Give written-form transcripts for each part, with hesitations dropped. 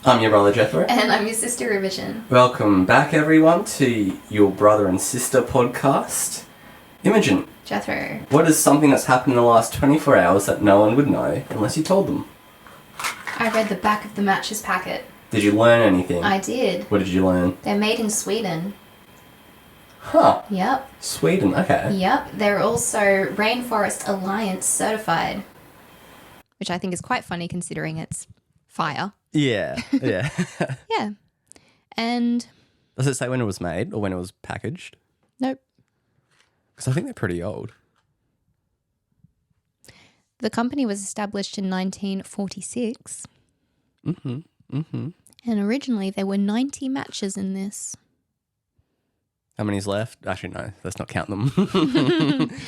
I'm your brother Jethro. And I'm your sister Revision. Welcome back everyone to your brother and sister podcast. Imogen. Jethro. What is something that's happened in the last 24 hours that no one would know unless you told them? I read the back of the matches packet. Did you learn anything? I did. What did you learn? They're made in Sweden. Huh. Yep. Sweden, okay. Yep. They're also Rainforest Alliance certified. Which I think is quite funny considering it's fire. Yeah. Yeah. And... Does it say when it was made or when it was packaged? Nope. Because I think they're pretty old. The company was established in 1946. And originally there were 90 matches in this. How many's left? Actually, no. Let's not count them.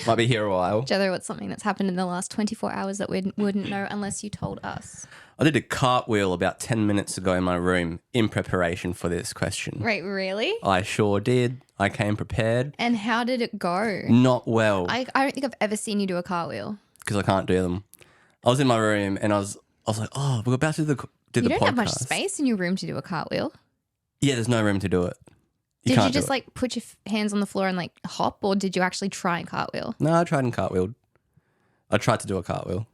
Might be here a while. Jethro, what's something that's happened in the last 24 hours that we wouldn't know unless you told us? I did a cartwheel about 10 minutes ago in my room in preparation for this question. Wait, really? I sure did. I came prepared. And how did it go? Not well. I don't think I've ever seen you do a cartwheel. Because I can't do them. I was in my room and I was like, oh, we're about to do the You don't podcast. have much space in your room to do a cartwheel. Yeah, there's no room to do it. Did you just like put your hands on the floor and like hop, or did you actually try and cartwheel? No, I tried and cartwheeled. I tried to do a cartwheel.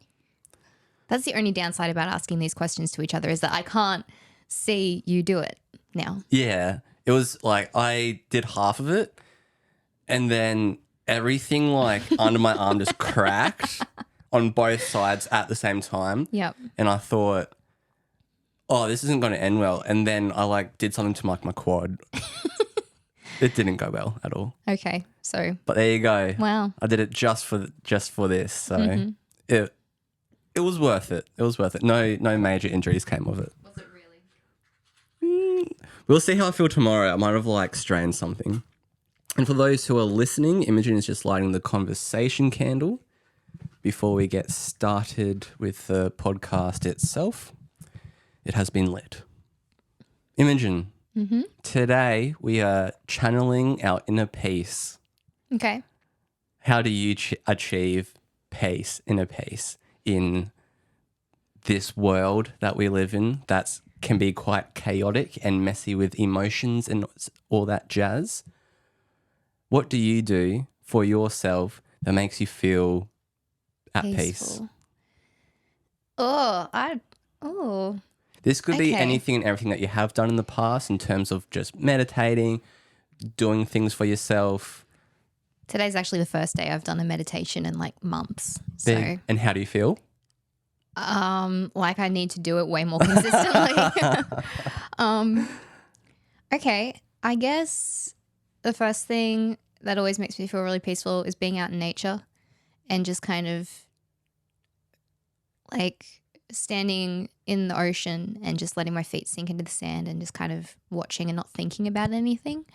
That's the only downside about asking these questions to each other, is that I can't see you do it now. Yeah. It was like I did half of it and then everything like under my arm just cracked on both sides at the same time. Yep. And I thought, oh, this isn't going to end well. And then I like did something to like my quad. It didn't go well at all. Okay, so. But there you go. Wow. I did it just for this. So it was worth it. It was worth it. No major injuries came of it. Was it really? We'll see how I feel tomorrow. I might have like strained something. And for those who are listening, Imogen is just lighting the conversation candle before we get started with the podcast itself. It has been lit. Imogen, today we are channeling our inner peace. Okay. How do you achieve inner peace in this world that we live in that can be quite chaotic and messy with emotions and all that jazz? What do you do for yourself that makes you feel at peace? This could be anything and everything that you have done in the past in terms of just meditating, doing things for yourself. Today's actually the first day I've done a meditation in like months. So, and how do you feel? like I need to do it way more consistently. Okay, I guess the first thing that always makes me feel really peaceful is being out in nature and just kind of like standing in the ocean and just letting my feet sink into the sand and just kind of watching and not thinking about anything.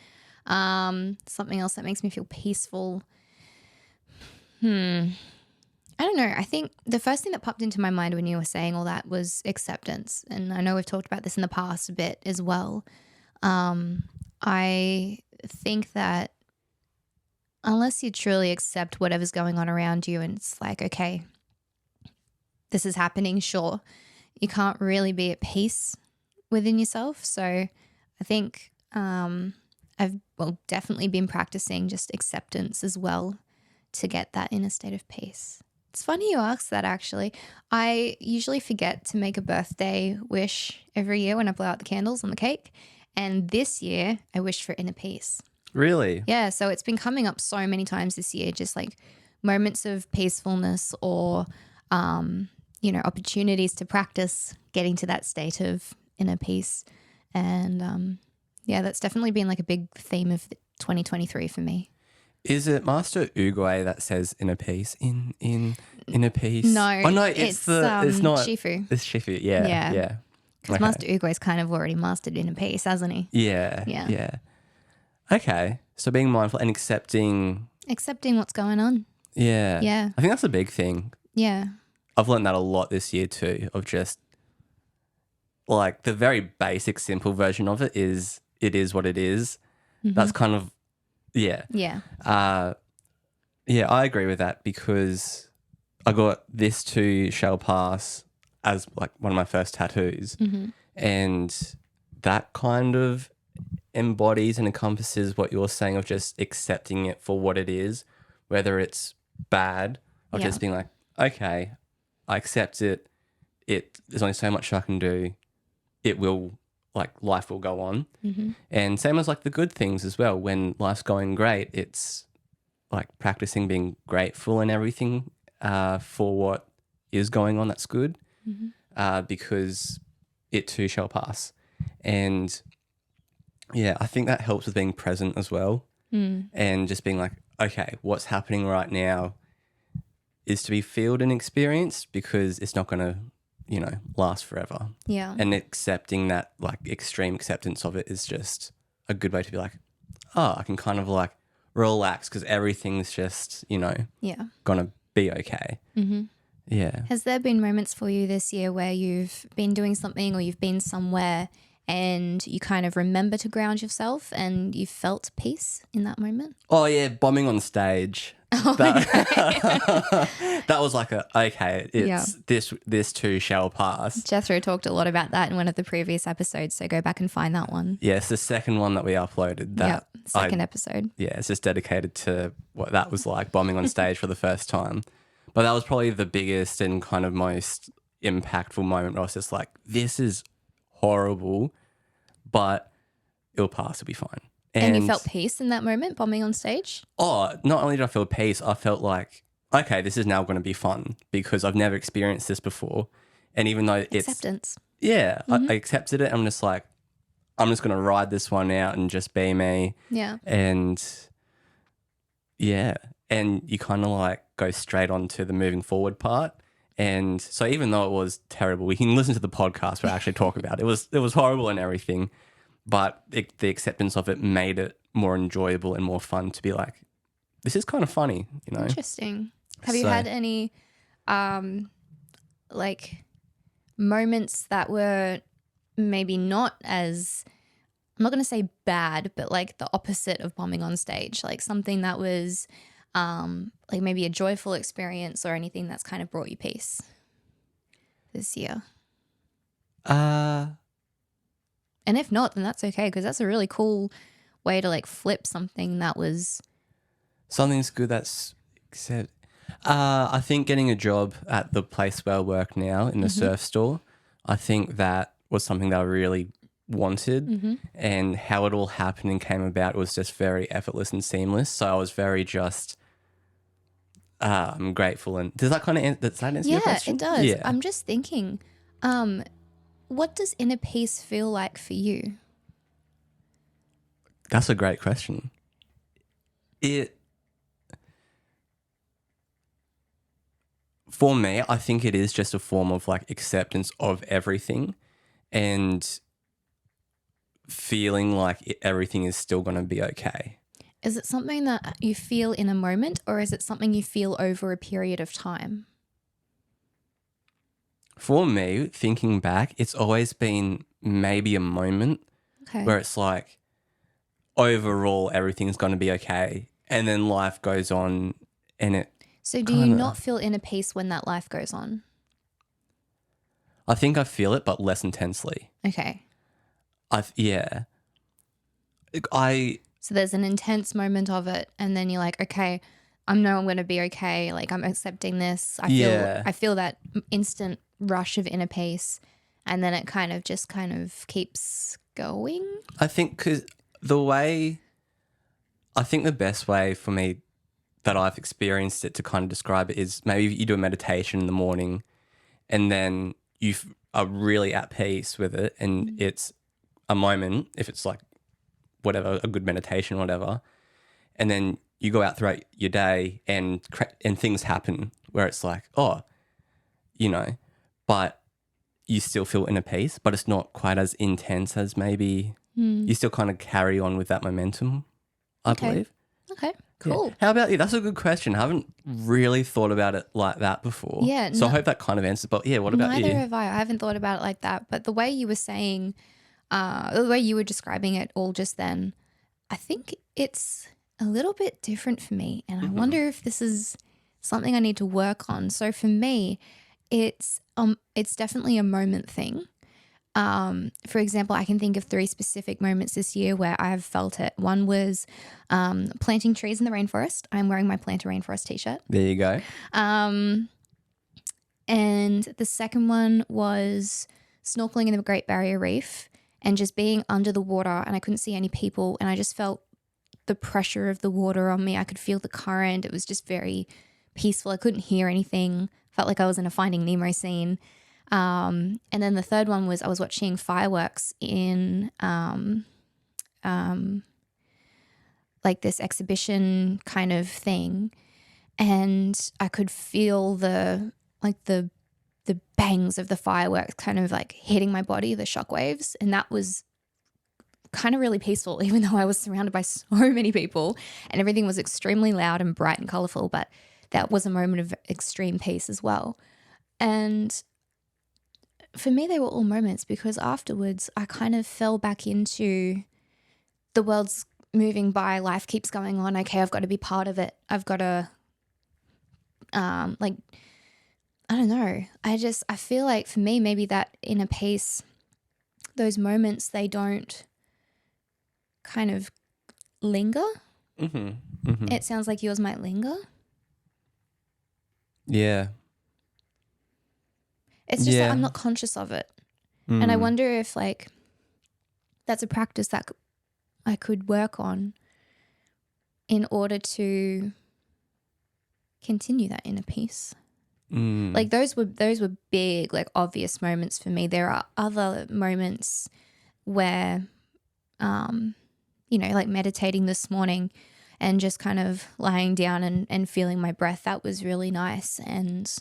Something else that makes me feel peaceful. I don't know. I think the first thing that popped into my mind when you were saying all that was acceptance. And I know we've talked about this in the past a bit as well. I think that unless you truly accept whatever's going on around you and it's like, okay, this is happening, sure, you can't really be at peace within yourself. So I think I've definitely been practicing just acceptance as well to get that inner state of peace. It's funny you ask that, actually. I usually forget to make a birthday wish every year when I blow out the candles on the cake. And this year I wished for inner peace. Really? Yeah, so it's been coming up so many times this year, just like moments of peacefulness or opportunities to practice getting to that state of inner peace. And that's definitely been like a big theme of 2023 for me. Is it Master Uguay that says inner peace in inner peace? No. Oh no, it's not Shifu. It's Shifu, yeah. Because Master Uguay's kind of already mastered inner peace, hasn't he? Yeah. Okay. So being mindful and accepting what's going on. Yeah. Yeah. I think that's a big thing. Yeah. I've learned that a lot this year too, of just like the very basic, simple version of it is what it is. That's kind of, yeah. Yeah. Yeah, I agree with that because I got this too shall pass as like one of my first tattoos. And that kind of embodies and encompasses what you're saying of just accepting it for what it is, whether it's bad, of Yeah. just being like, okay, I accept it. There's only so much I can do. It will, like, life will go on. Mm-hmm. And same as like the good things as well. When life's going great, it's like practicing being grateful and everything for what is going on. That's good because it too shall pass. And yeah, I think that helps with being present as well and just being like, okay, what's happening right now is to be felt and experienced because it's not going to, last forever. Yeah. And accepting that, like, extreme acceptance of it is just a good way to be like, oh, I can kind of like relax because everything's just, Yeah. going to be okay. Mm-hmm. Yeah. Has there been moments for you this year where you've been doing something or you've been somewhere and you kind of remember to ground yourself and you felt peace in that moment? Oh, yeah, bombing on stage. Oh, That was like okay, it's this too shall pass. Jethro talked a lot about that in one of the previous episodes, so go back and find that one. Yeah, it's the second one that we uploaded. Second episode. Yeah, it's just dedicated to what that was like, bombing on stage for the first time. But that was probably the biggest and kind of most impactful moment where I was just like, this is horrible, but it'll pass, it'll be fine. And you felt peace in that moment, bombing on stage? Oh, not only did I feel peace, I felt like, okay, this is now going to be fun because I've never experienced this before. And even though Acceptance. I accepted it. I'm just like, I'm just going to ride this one out and just be me. Yeah. And yeah. And you kind of like go straight on to the moving forward part. And so even though it was terrible, we can listen to the podcast where I actually talk about it. It was horrible and everything. But the acceptance of it made it more enjoyable and more fun to be like, this is kind of funny, Interesting. Have you had any like moments that were maybe not as, I'm not going to say bad, but like the opposite of bombing on stage, like something that was like maybe a joyful experience or anything that's kind of brought you peace this year? And if not, then that's okay, because that's a really cool way to like flip something that was... Something's good that's said. I think getting a job at the place where I work now in the surf store, I think that was something that I really wanted, and how it all happened and came about was just very effortless and seamless. So I was very just I'm grateful. And does that kind of does that answer your question? It does. Yeah. I'm just thinking, what does inner peace feel like for you? That's a great question. For me, I think it is just a form of like acceptance of everything and feeling like everything is still going to be okay. Is it something that you feel in a moment, or is it something you feel over a period of time? For me, thinking back, it's always been maybe a moment where it's like overall everything's going to be okay, and then life goes on and it... So do you not feel inner peace when that life goes on? I think I feel it, but less intensely. Okay. Yeah. So there's an intense moment of it, and then you're like, okay, I know I'm going to be okay. Like, I'm accepting this. I feel that instant rush of inner peace, and then it kind of keeps going. I think because I think the best way for me that I've experienced it to kind of describe it is maybe you do a meditation in the morning and then you are really at peace with it, and it's a moment, if it's like whatever, a good meditation, whatever, and then you go out throughout your day and things happen where it's like, but you still feel inner peace, but it's not quite as intense as maybe you still kind of carry on with that momentum, I believe. Okay, cool. Yeah. How about you? That's a good question. I haven't really thought about it like that before. Yeah. So I hope that kind of answers. But yeah, what about you? Neither have I. I haven't thought about it like that. But the way you were saying, the way you were describing it all just then, I think it's a little bit different for me. And I wonder if this is something I need to work on. So for me, it's definitely a moment thing. For example, I can think of 3 specific moments this year where I've felt it. One was planting trees in the rainforest. I'm wearing my Plant a Rainforest t-shirt. There you go. And the second one was snorkeling in the Great Barrier Reef and just being under the water, and I couldn't see any people, and I just felt the pressure of the water on me. I could feel the current. It was just very peaceful. I couldn't hear anything. Felt like I was in a Finding Nemo scene. And then the third one was I was watching fireworks in like this exhibition kind of thing, and I could feel the bangs of the fireworks kind of like hitting my body, the shockwaves, and that was kind of really peaceful, even though I was surrounded by so many people and everything was extremely loud and bright and colorful. But that was a moment of extreme peace as well. And for me, they were all moments because afterwards I kind of fell back into the world's moving by, life keeps going on. Okay, I've got to be part of it. I've got to, I don't know. I feel like for me, maybe that inner peace, those moments, they don't kind of linger. Mm-hmm. Mm-hmm. It sounds like yours might linger. Yeah. It's just that I'm not conscious of it. And I wonder if like that's a practice that I could work on in order to continue that inner peace. Like those were big, like obvious moments for me. There are other moments where, like meditating this morning and just kind of lying down and feeling my breath. That was really nice and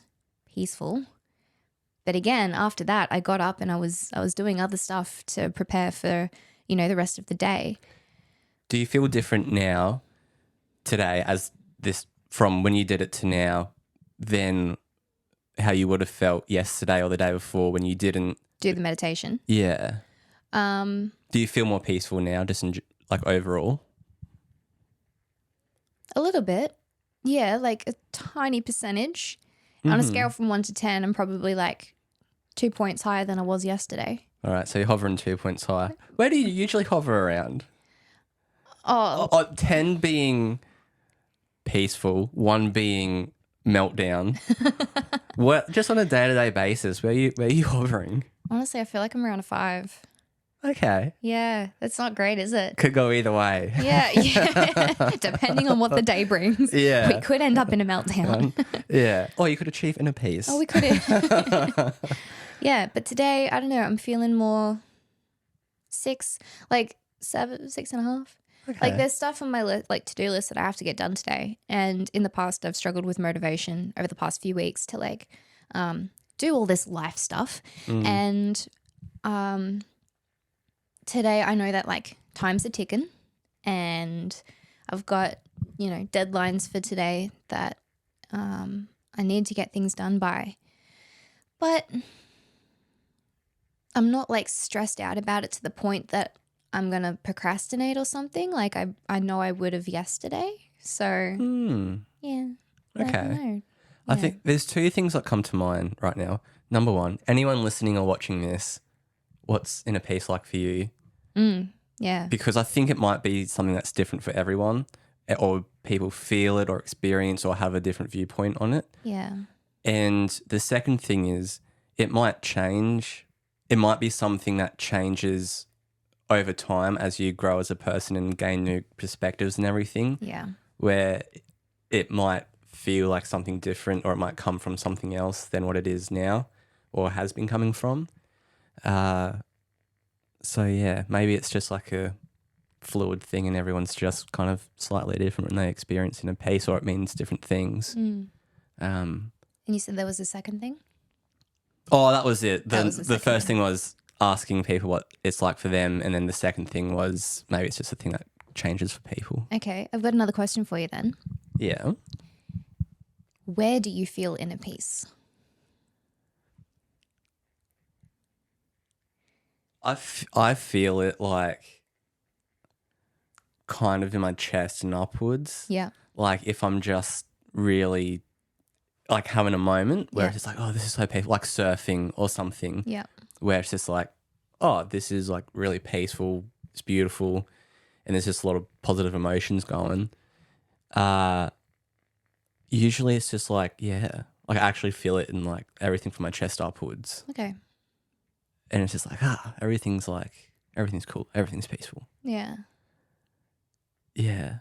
peaceful. But again, after that, I got up and I was doing other stuff to prepare for, the rest of the day. Do you feel different now, today, as this from when you did it to now, than how you would have felt yesterday or the day before when you didn't do the meditation? Yeah. Do you feel more peaceful now, just like overall? A little bit. Yeah, like a tiny percentage. On a scale from 1 to 10, I'm probably like 2 points higher than I was yesterday. All right, so you're hovering 2 points higher. Where do you usually hover around? 10 being peaceful, 1 being meltdown. What, just on a day-to-day basis, where are you hovering? Honestly, I feel like I'm around a 5. Okay. Yeah, that's not great, is it? Could go either way. Yeah. Depending on what the day brings. Yeah. We could end up in a meltdown. Yeah. Or you could achieve inner peace. Oh, we could have. Yeah, but today, I don't know, I'm feeling more 6, like 7, 6.5. Okay. Like there's stuff on my to-do list that I have to get done today. And in the past, I've struggled with motivation over the past few weeks to like do all this life stuff. And today I know that like time's a ticking and I've got, deadlines for today that I need to get things done by. But I'm not like stressed out about it to the point that I'm going to procrastinate or something. Like I know I would have yesterday. So yeah. Okay. I don't know. I think there's 2 things that come to mind right now. Number 1, anyone listening or watching this, what's inner peace like for you? Yeah. Because I think it might be something that's different for everyone, or people feel it or experience or have a different viewpoint on it. Yeah. And the second thing is it might change. It might be something that changes over time as you grow as a person and gain new perspectives and everything. Yeah. Where it might feel like something different, or it might come from something else than what it is now or has been coming from. So yeah, maybe it's just like a fluid thing and everyone's just kind of slightly different when they experience inner peace, or it means different things. And you said there was a second thing? Oh, that was it. That was the first thing was asking people what it's like for them, and then the second thing was maybe it's just a thing that changes for people. Okay, I've got another question for you then. Yeah. Where do you feel inner peace? I feel it like kind of in my chest and upwards. Yeah. Like if I'm just really like having a moment where it's just like, oh, this is so peaceful, like surfing or something. Yeah. Where it's just like oh, this is like really peaceful, it's beautiful, and there's just a lot of positive emotions going. Usually it's just like, yeah, like I actually feel it in like everything from my chest upwards. Okay. And it's just like, everything's cool, everything's peaceful. Yeah. Yeah.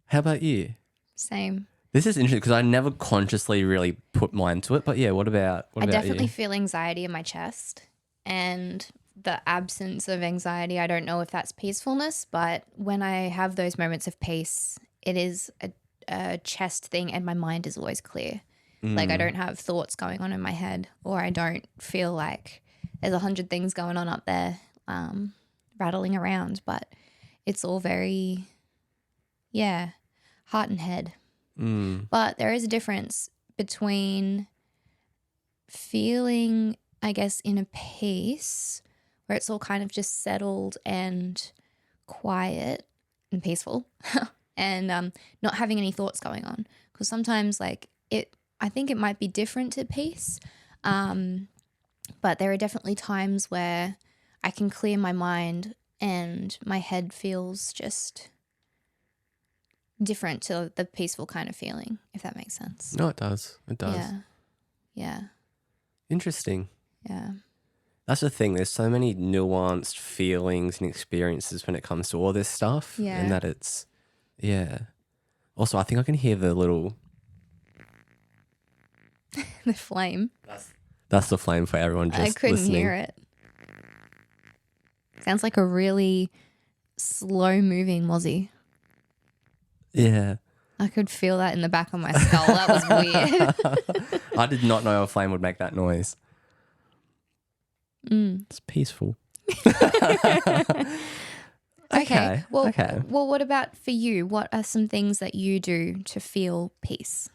How about you? Same. This is interesting because I never consciously really put mine to it. But yeah, what about I definitely you? feel anxiety in my chest, and the absence of anxiety, I don't know if that's peacefulness, but when I have those moments of peace, it is a chest thing and my mind is always clear. Like I don't have thoughts going on in my head, or I don't feel like there's 100 things going on up there rattling around, but it's all very, heart and head. But there is a difference between feeling, I guess, in a peace where it's all kind of just settled and quiet and peaceful and not having any thoughts going on. Because sometimes I think it might be different to peace. But there are definitely times where I can clear my mind and my head feels just different to the peaceful kind of feeling, if that makes sense. No, it does. It does. Yeah. Yeah. Interesting. Yeah. That's the thing. There's so many nuanced feelings and experiences when it comes to all this stuff. Yeah. And that it's, yeah. Also, I think I can hear the little... The flame. That's the flame for everyone just I couldn't listening. hear it. Sounds like a really slow moving mozzie. Yeah. I could feel that in the back of my skull. That was weird. I did not know a flame would make that noise. It's peaceful. Okay. Well, okay. Well, what about for you? What are some things that you do to feel peace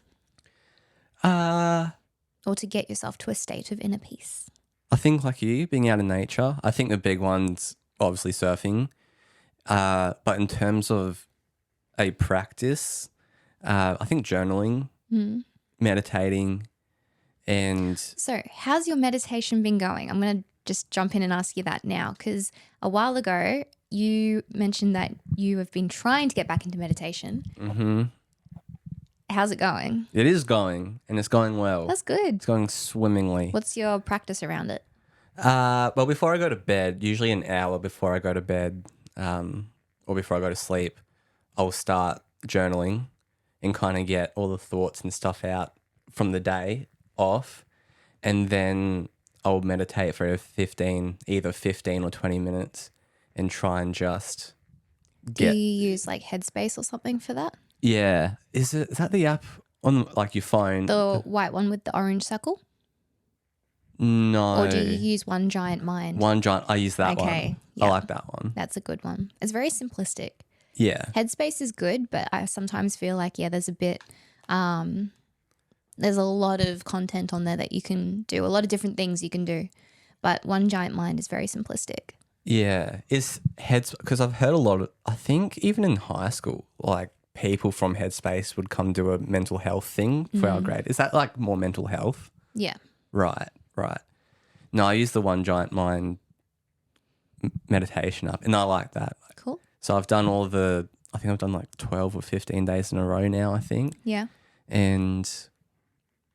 or to get yourself to a state of inner peace? I think like you, being out in nature. I think the big one's obviously surfing. But in terms of a practice, I think journaling, meditating, and... So how's your meditation been going? I'm going to just jump in and ask you that now, because a while ago you mentioned that you have been trying to get back into meditation. Mm-hmm. How's it going? It is going, and it's going well. That's good. It's going swimmingly. What's your practice around it? Well, before I go to bed, usually an hour before I go to bed, or before I go to sleep, I'll start journaling and kind of get all the thoughts and stuff out from the day off. And then I'll meditate for either 15 or 20 minutes and try and just get... Do you use like Headspace or something for that? Yeah. Is that the app on like your phone? The white one with the orange circle? No. Or do you use One Giant Mind? One Giant, I use that one. Okay, I yeah. like that one. That's a good one. It's very simplistic. Yeah. Headspace is good, but I sometimes feel like, there's a bit, there's a lot of content on there that you can do, a lot of different things you can do. But One Giant Mind is very simplistic. Yeah. Because I've heard a lot of, I think even in high school, like people from Headspace would come do a mental health thing for our grade. Is that like more mental health? Yeah. Right. No, I use the One Giant Mind meditation app and I like that. Cool. So I've done I think I've done like 12 or 15 days in a row now, I think. Yeah. And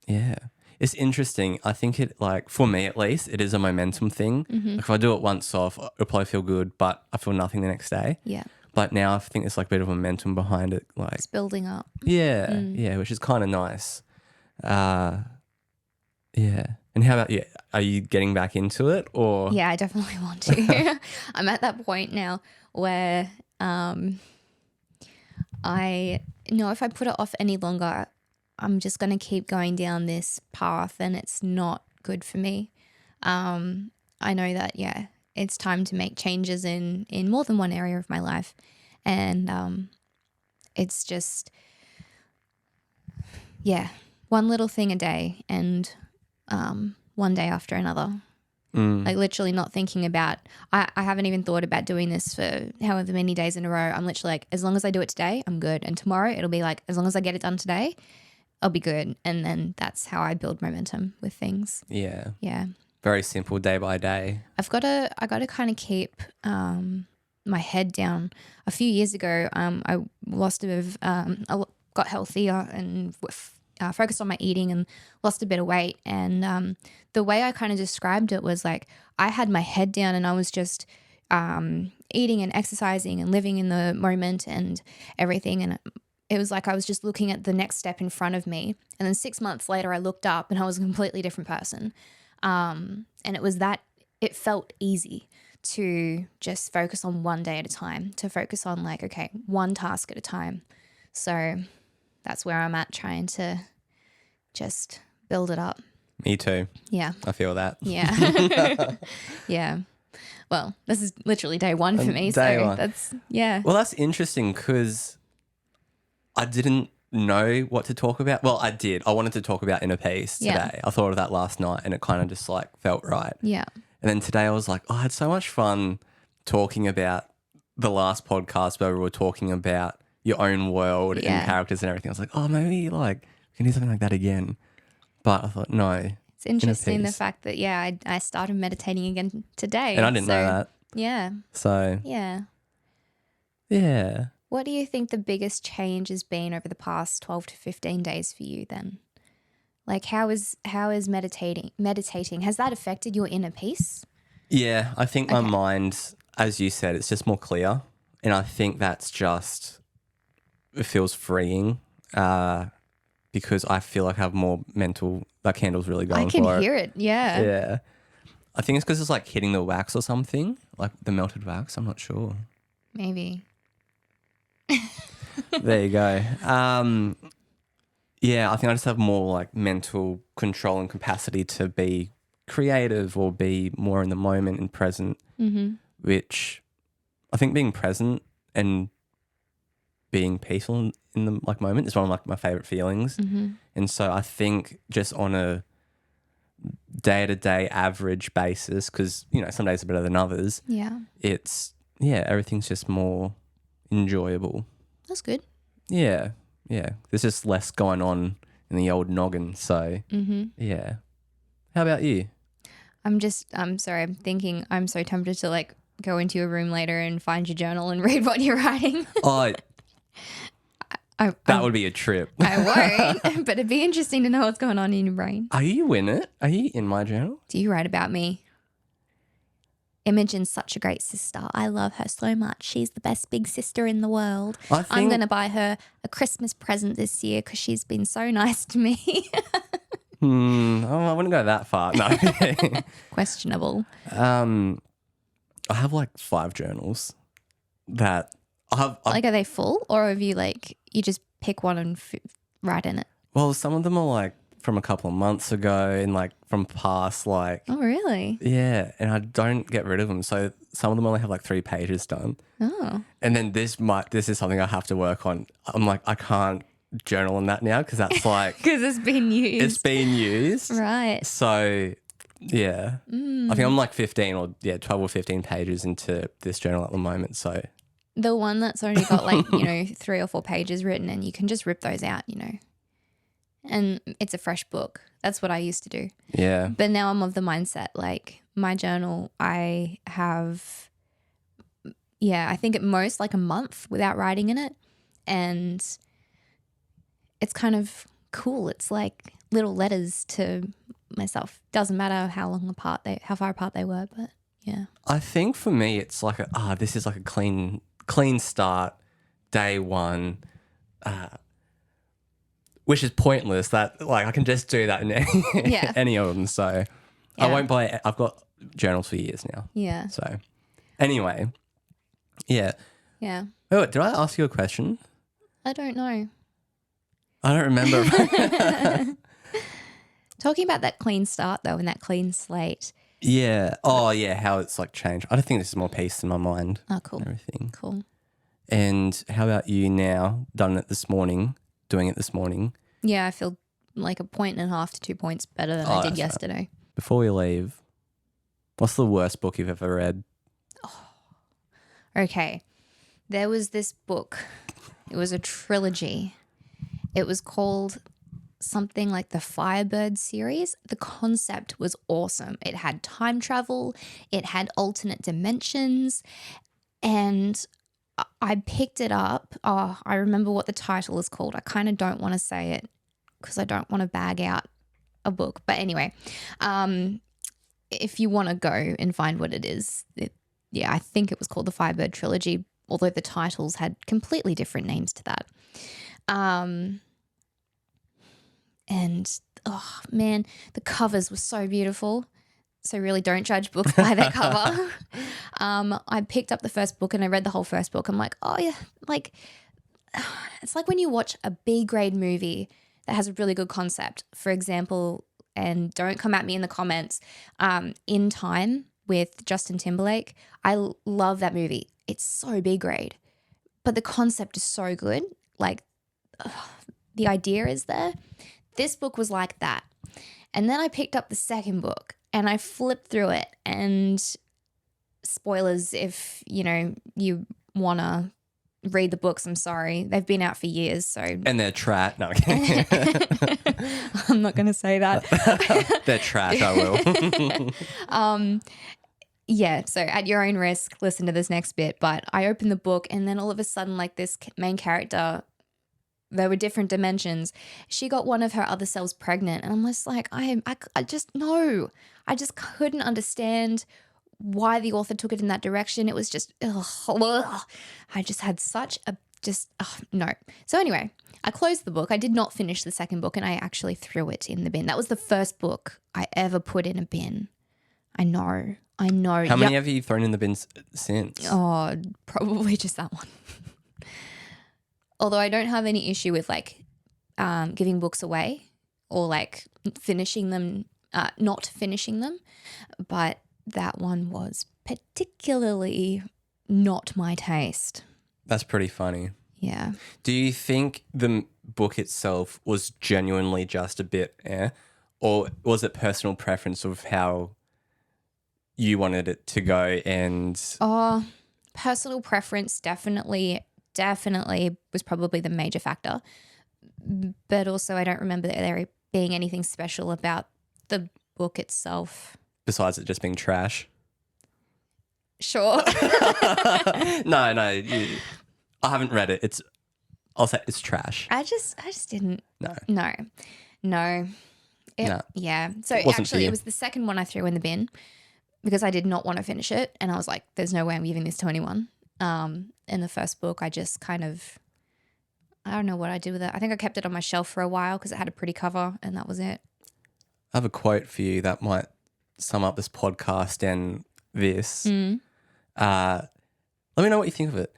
yeah, it's interesting. I think it, like, for me at least, it is a momentum thing. Like if I do it once off, it'll probably feel good, but I feel nothing the next day. Yeah. But now I think there's like a bit of momentum behind it. Like, It's building up. yeah, which is kind of nice. Yeah. And how about you? Are you getting back into it or? Yeah, I definitely want to. I'm at that point now where I know if I put it off any longer, I'm just going to keep going down this path and it's not good for me. I know that, it's time to make changes in more than one area of my life. And it's just, one little thing a day and one day after another. Like literally not thinking about, I haven't even thought about doing this for however many days in a row. I'm literally like, as long as I do it today, I'm good. And tomorrow it'll be like, as long as I get it done today, I'll be good. And then that's how I build momentum with things. Yeah. Yeah. very simple day by day. I got to kind of keep my head down. A few years ago, I lost a bit of, got healthier and focused on my eating and lost a bit of weight. And the way I kind of described it was like I had my head down and I was just eating and exercising and living in the moment and everything. And it was like I was just looking at the next step in front of me. And then 6 months later, I looked up and I was a completely different person. And it felt easy to just focus on one day at a time, to focus on like, okay, one task at a time. So that's where I'm at, trying to just build it up. Me too. Yeah. I feel that. Yeah. Yeah. Well, this is literally day one for me. Day So one. that's. Well, that's interesting because I didn't know what to talk about. Well, I did. I wanted to talk about inner peace today. Yeah. I thought of that last night and it kind of just like felt right. Yeah. And then today I was like, I had so much fun talking about the last podcast where we were talking about your own world Yeah. and characters and everything. I was like, oh, maybe like we can do something like that again. But I thought, no. It's interesting the peace. fact that, yeah, I started meditating again today. And I didn't know that. Yeah. So, Yeah. yeah. What do you think the biggest change has been over the past 12 to 15 days for you then? Like how is meditating, has that affected your inner peace? Yeah, I think my Okay. mind, as you said, it's just more clear. And I think that's just, it feels freeing because I feel like I have more mental, that candle's really going I can for it. hear it. Yeah. Yeah. I think it's because it's like hitting the wax or something, like the melted wax. I'm not sure. Maybe. There you go. Yeah, I think I just have more like mental control and capacity to be creative or be more in the moment and present, which I think being present and being peaceful in the like moment is one of like my favorite feelings. And so I think just on a day-to-day average basis, because, you know, some days are better than others, Yeah. everything's just more enjoyable. That's good. Yeah. There's just less going on in the old noggin. So, yeah. How about you? I'm sorry. I'm thinking I'm so tempted to like go into your room later and find your journal and read what you're writing. Oh, I that would be a trip. I won't, but it'd be interesting to know what's going on in your brain. Are you in it? Are you in my journal? Do you write about me? Imogen's such a great sister. I love her so much. She's the best big sister in the world. I'm going to buy her a Christmas present this year because she's been so nice to me. I wouldn't go that far. No. Questionable. I have like 5 journals that I've Like, are they full or have you like, you just pick one and write in it? well, some of them are like from a couple of months ago and like from past like Oh, really? yeah, and I don't get rid of them. So some of them only have like 3 pages done. Oh. And then this is something I have to work on. I'm like, I can't journal on that now because that's like Because it's been used. it's been used. Right. So yeah. I think I'm like 12 or 15 pages into this journal at the moment. So The one that's only got like, 3 or 4 pages written and you can just rip those out, And it's a fresh book. That's what I used to do. yeah. But now I'm of the mindset, like my journal, I have, I think at most like a month without writing in it. And it's kind of cool. It's like little letters to myself. Doesn't matter how far apart they were, but yeah. I think for me it's like this is like a clean start, day one. Which is pointless. That like I can just do that in any of them. So I won't buy. I've got journals for years now. Yeah. So anyway, yeah. Yeah. Oh, did I ask you a question? I don't know. I don't remember. Talking about that clean start though and that clean slate. Yeah. Oh, yeah. How it's like changed. I think this is more peace in my mind. Oh, cool. And everything. Cool. And how about you now? Doing it this morning. Yeah, I feel like 1.5 to 2 points better than I did yesterday. Before we leave, what's the worst book you've ever read? Okay. There was this book. It was a trilogy. It was called something like the Firebird series. The concept was awesome. It had time travel, it had alternate dimensions, and I picked it up. Oh, I remember what the title is called. I kind of don't want to say it because I don't want to bag out a book. But anyway, if you want to go and find what it is, I think it was called the Firebird Trilogy, although the titles had completely different names to that. And oh man, the covers were so beautiful. So really don't judge books by their cover. I picked up the first book and I read the whole first book. I'm like, oh yeah, like it's like when you watch a B grade movie that has a really good concept. For example, and don't come at me in the comments, In Time with Justin Timberlake. I love that movie. It's so B grade, but the concept is so good. Like the idea is there. This book was like that. And then I picked up the second book and I flipped through it, and spoilers if, you want to read the books, I'm sorry. They've been out for years, so. And they're trash. No, okay. I'm not going to say that. They're trash, I will. Yeah, so at your own risk, listen to this next bit. But I opened the book and then all of a sudden, like this main character, there were different dimensions. She got one of her other selves pregnant. And I'm just like, I just couldn't understand why the author took it in that direction. It was just, ugh. I just had such a, no. So anyway, I closed the book. I did not finish the second book and I actually threw it in the bin. That was the first book I ever put in a bin. I know. How many have you thrown in the bins since? Oh, probably just that one. Although I don't have any issue with like giving books away or like finishing them, not finishing them. But that one was particularly not my taste. That's pretty funny. Yeah. Do you think the book itself was genuinely just a bit or was it personal preference of how you wanted it to go? And personal preference definitely was probably the major factor. But also I don't remember there being anything special about the book itself. Besides it just being trash? Sure. No. I haven't read it. I'll say it's trash. I just didn't. No. No. Yeah. So actually it was the second one I threw in the bin because I did not want to finish it. And I was like, there's no way I'm giving this to anyone. In the first book, I just kind of, I don't know what I did with it. I think I kept it on my shelf for a while because it had a pretty cover and that was it. I have a quote for you that might sum up this podcast and this. Let me know what you think of it.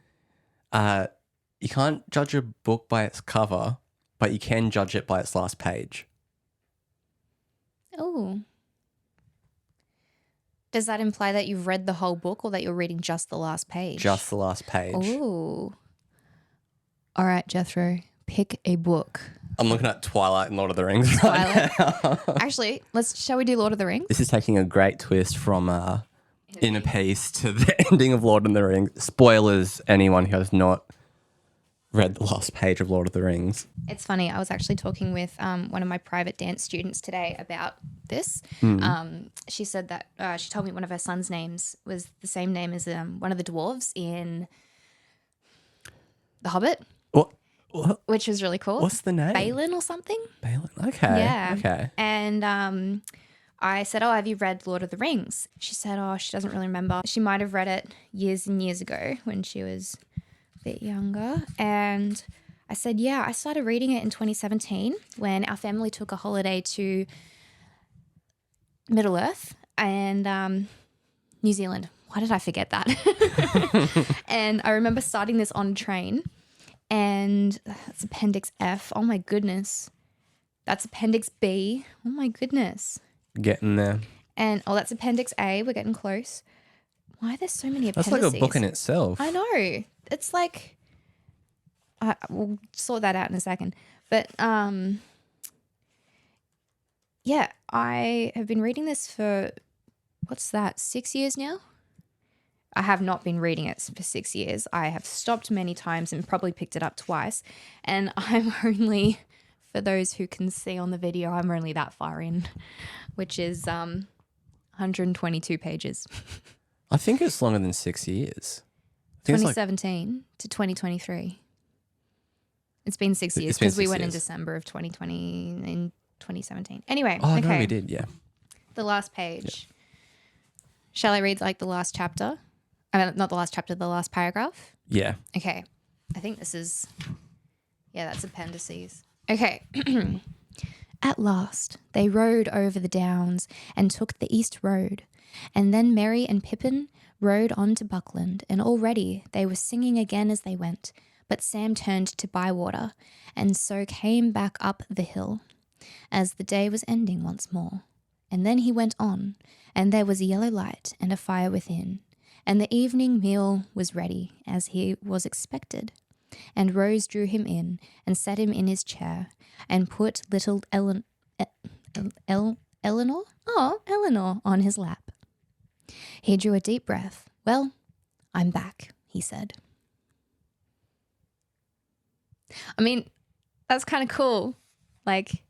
You can't judge a book by its cover, but you can judge it by its last page. Oh. Does that imply that you've read the whole book or that you're reading just the last page? Just the last page. Oh. All right, Jethro, pick a book. I'm looking at Twilight and Lord of the Rings Twilight. right now. Actually, shall we do Lord of the Rings? This is taking a great twist from Inner Peace to the ending of Lord of the Rings. Spoilers, anyone who has not read the last page of Lord of the Rings. It's funny. I was actually talking with one of my private dance students today about this. She said that she told me one of her son's names was the same name as one of the dwarves in The Hobbit. What? Which was really cool. What's the name? Balin or something. Balin. Okay. Yeah. Okay. And I said, oh, have you read Lord of the Rings? She said, oh, she doesn't really remember. She might have read it years and years ago when she was a bit younger. And I said, yeah, I started reading it in 2017 when our family took a holiday to Middle Earth and New Zealand. Why did I forget that? And I remember starting this on a train. And that's Appendix F. Oh, my goodness. That's Appendix B. Oh, my goodness. Getting there. And, that's Appendix A. We're getting close. Why are there so many appendices? That's like a book in itself. I know. It's like, we'll sort that out in a second. But, yeah, I have been reading this for, 6 years now? I have not been reading it for 6 years. I have stopped many times and probably picked it up twice. And I'm only for those who can see on the video, I'm only that far in, which is 122 pages. I think it's longer than 6 years. I think 2017 to 2023. It's been 6 years It's been because we 6 went in years. December of 2020 in 2017. Anyway, Oh, okay. no, we did, yeah. The last page. Shall I read like the last chapter? I mean, not the last chapter, the last paragraph. Yeah. Okay. I think this is, that's appendices. Okay. At last, they rode over the downs and took the east road. And then Merry and Pippin rode on to Buckland, and already they were singing again as they went. But Sam turned to Bywater, and so came back up the hill, as the day was ending once more. And then he went on, and there was a yellow light and a fire within, and the evening meal was ready, as he was expected. And Rose drew him in, and sat him in his chair, and put little Eleanor on his lap. He drew a deep breath. Well, I'm back, he said. I mean, that's kind of cool. Like,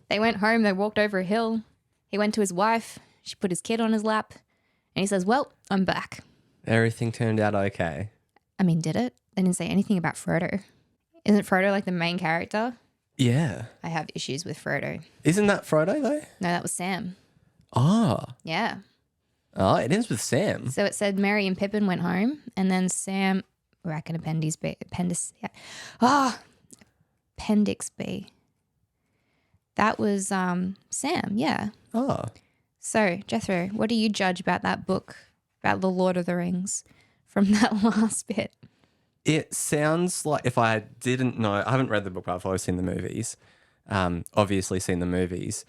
they went home, they walked over a hill. He went to his wife. She put his kid on his lap. And he says, well, I'm back. Everything turned out okay. I mean, did it? They didn't say anything about Frodo. Isn't Frodo like the main character? Yeah. I have issues with Frodo. Isn't that Frodo, though? No, that was Sam. Ah. Yeah. Oh, it ends with Sam. So it said Merry and Pippin went home, and then Sam, appendix B. That was Sam, yeah. Oh. So, Jethro, what do you judge about that book, about The Lord of the Rings, from that last bit? It sounds like, if I didn't know, I haven't read the book, but I've always seen the movies. Obviously seen the movies.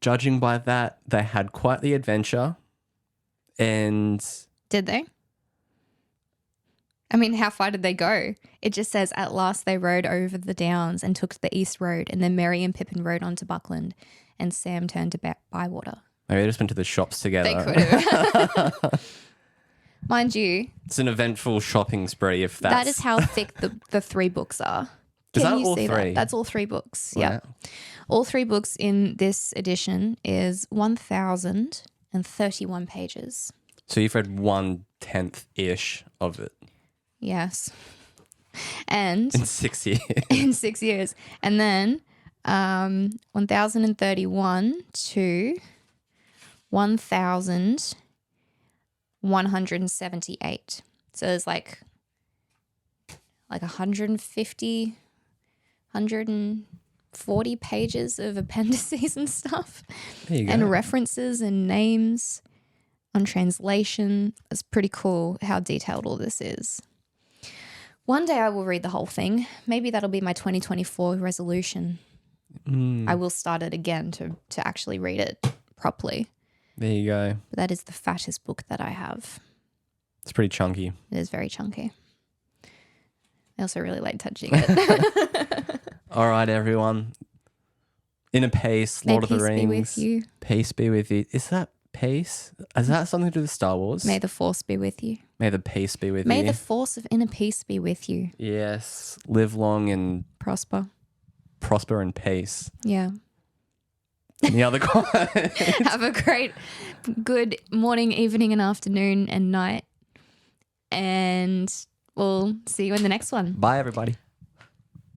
Judging by that, they had quite the adventure. And Did they? I mean, how far did they go? It just says, at last they rode over the downs and took the east road, and then Merry and Pippin rode on to Buckland, and Sam turned to Bywater. maybe they just went to the shops together. They could have. Mind you, It's an eventful shopping spree if that's... that is how thick the 3 books are. Is Can that you all see 3? that? That's all 3 books. Yeah. Wow. All 3 books in this edition is 1,031 pages. So you've read 1/10-ish of it Yes. And in 6 years. in 6 years. And then 1,031 to 1,178. So there's like 150, 140 pages of appendices and stuff. There you go. And references and names on translation. It's pretty cool how detailed all this is. One day I will read the whole thing. Maybe that'll be my 2024 resolution. I will start it again to actually read it properly. There you go. But that is the fattest book that I have. It's pretty chunky. It is very chunky. I also really like touching it. All right, everyone. In a pace, May Lord of the peace Rings. be with you. Peace be with you. Is that pace? Is that something to do with Star Wars? May the force be with you. May the peace be with May you. the force of inner peace be with you. Yes. Live long and Prosper. prosper in peace. Yeah. And the other quote. Have a great, good morning, evening, and afternoon and night. And we'll see you in the next one. Bye, everybody.